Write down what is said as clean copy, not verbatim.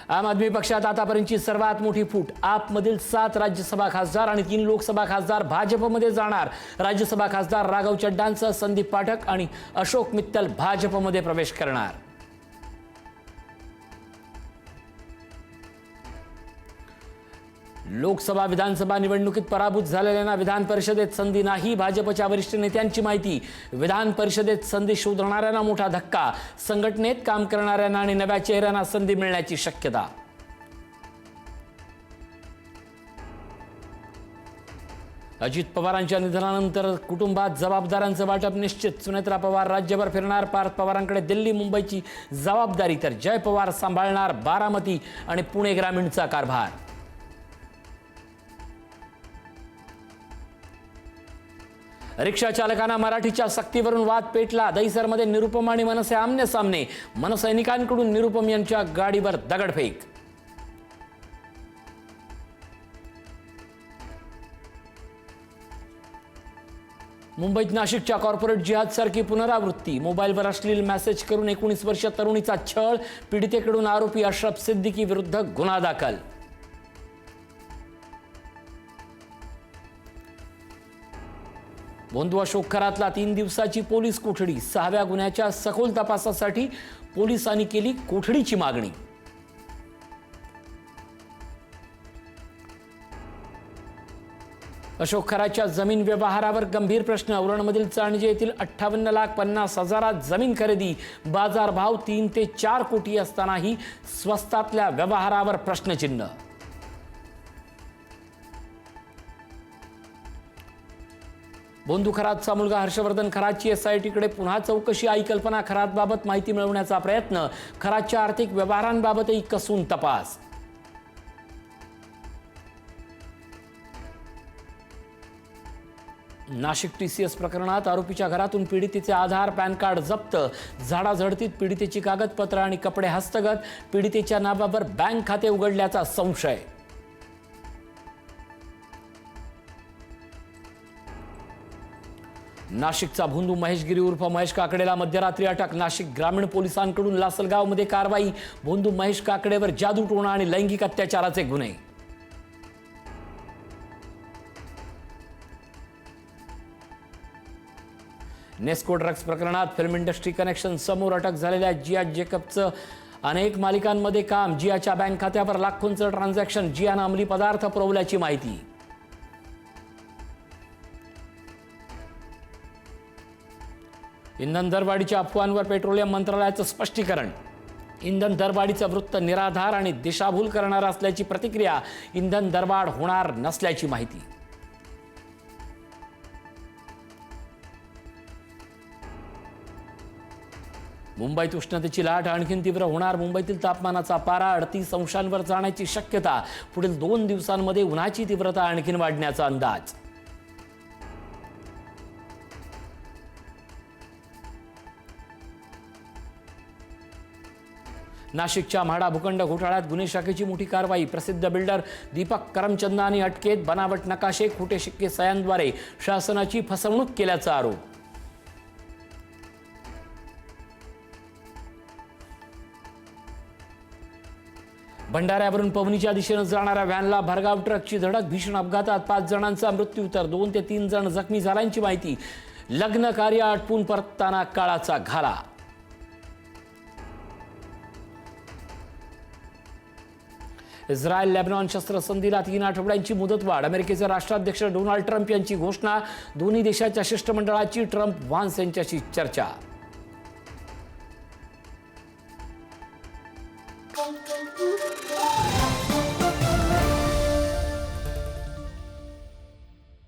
आम आदमी पक्षात आतापर्यंतची सर्वात मोठी फूट. आपमधील 7 राज्यसभा खासदार आणि 3 लोकसभा खासदार भाजपमध्ये जाणार. राज्यसभा खासदार राघव चड्डांसह संदीप पाठक आणि अशोक मित्तल भाजपमध्ये प्रवेश करणार. लोकसभा विधानसभा निवडणुकीत पराभूत झालेल्यांना विधान परिषदेत संधी नाही. भाजपच्या वरिष्ठ नेत्यांची माहिती. विधान परिषदेत संधी शोधणाऱ्यांना मोठा धक्का. संघटनेत काम करणाऱ्यांना आणि नव्या चेहऱ्यांना संधी मिळण्याची शक्यता. अजित पवारांच्या निधनानंतर कुटुंबात जबाबदाऱ्यांचं वाटप निश्चित. सुनेत्रा पवार राज्यभर फिरणार. पार्थ पवारांकडे दिल्ली मुंबईची जबाबदारी तर जय पवार सांभाळणार बारामती आणि पुणे ग्रामीणचा कारभार. रिक्षा चालकांना मराठीच्या सक्तीवरून वाद पेटला. दहिसरमध्ये निरुपम आणि मनसे आमने सामने. मनसैनिकांकडून निरुपम यांच्या गाडीवर दगडफेक. मुंबईत नाशिकच्या कॉर्पोरेट जिहाद सारखी पुनरावृत्ती. मोबाईलवर अश्लील मेसेज करून 19 वर्षीय तरुणीचा छळ. पीडितेकडून आरोपी अशरफ सिद्दीकी विरुद्ध गुन्हा दाखल. भोंदू अशोक खरातला 3 दिवसाची पोलीस कोठडी. 6व्या गुन्ह्याच्या सखोल तपासासाठी पोलिसांनी केली कोठडीची मागणी. अशोक खराच्या जमीन व्यवहारावर गंभीर प्रश्न. उरणमधील चाणजे येथील 58,50,000 जमीन खरेदी. बाजारभाव 3 ते 4 कोटी असतानाही स्वस्तातल्या व्यवहारावर प्रश्नचिन्ह. भोंदू खरातचा मुलगा हर्षवर्धन खरातची एसआयटीकडे पुन्हा चौकशी. आई कल्पना खरातबाबत माहिती मिळवण्याचा प्रयत्न. खरातच्या आर्थिक व्यवहारांबाबतही कसून तपास. नाशिक टीसीएस प्रकरणात आरोपीच्या घरातून पीडितेचे आधार पॅन कार्ड जप्त. झाडाझडतीत पीडितेची कागदपत्र आणि कपडे हस्तगत. पीडितेच्या नावावर बँक खाते उघडल्याचा संशय. नाशिकचा भोंदू महेश गिरी उर्फ महेश काकडेला मध्यरात्री अटक. नाशिक ग्रामीण पोलिसांकडून लासलगावमध्ये कारवाई. भोंदू महेश काकडेवर जादूटोणा आणि लैंगिक अत्याचाराचे गुन्हे. नेस्को ड्रग्ज प्रकरणात फिल्म इंडस्ट्री कनेक्शन समोर. अटक झालेल्या जिया जेकबचं अनेक मालिकांमध्ये काम. जियाच्या बँक खात्यावर लाखोंचं ट्रान्झॅक्शन. जियानं अंमली पदार्थ पुरवल्याची माहिती. इंधन दरवाढीच्या अफवांवर पेट्रोलियम मंत्रालयाचं स्पष्टीकरण. इंधन दरवाढीचं वृत्त निराधार आणि दिशाभूल करणारं असल्याची प्रतिक्रिया. इंधन दरवाढ होणार नसल्याची माहिती. मुंबईत उष्णतेची लाट आणखीन तीव्र होणार. मुंबईतील तापमानाचा पारा 38 अंशांवर जाण्याची शक्यता. पुढील 2 दिवसांमध्ये उन्हाची तीव्रता आणखीन वाढण्याचा अंदाज. नाशिकच्या म्हाडा भूखंड घोटाळ्यात गुन्हे शाखेची मोठी कारवाई. प्रसिद्ध बिल्डर दीपक करमचंदानी अटकेत. बनावट नकाशे, खोटे शिक्के सह्यांद्वारे शासनाची फसवणूक केल्याचा आरोप. भंडाऱ्यावरून पवनीच्या दिशेनं जाणाऱ्या व्हॅनला भरधाव ट्रकची धडक. भीषण अपघातात 5 जणांचा मृत्यू तर 2 ते 3 जण जखमी झाल्याची माहिती. लग्न कार्य आटपून परतताना काळाचा घाला. इस्रायल लेबनॉन शस्त्रसंधीला 3 आठवड्यांची मुदतवाढ. अमेरिकेचे राष्ट्राध्यक्ष डोनाल्ड ट्रम्प यांची घोषणा. दोन्ही देशाच्या शिष्टमंडळाची ट्रम्प व्हान्स यांच्याशी चर्चा. Thank you.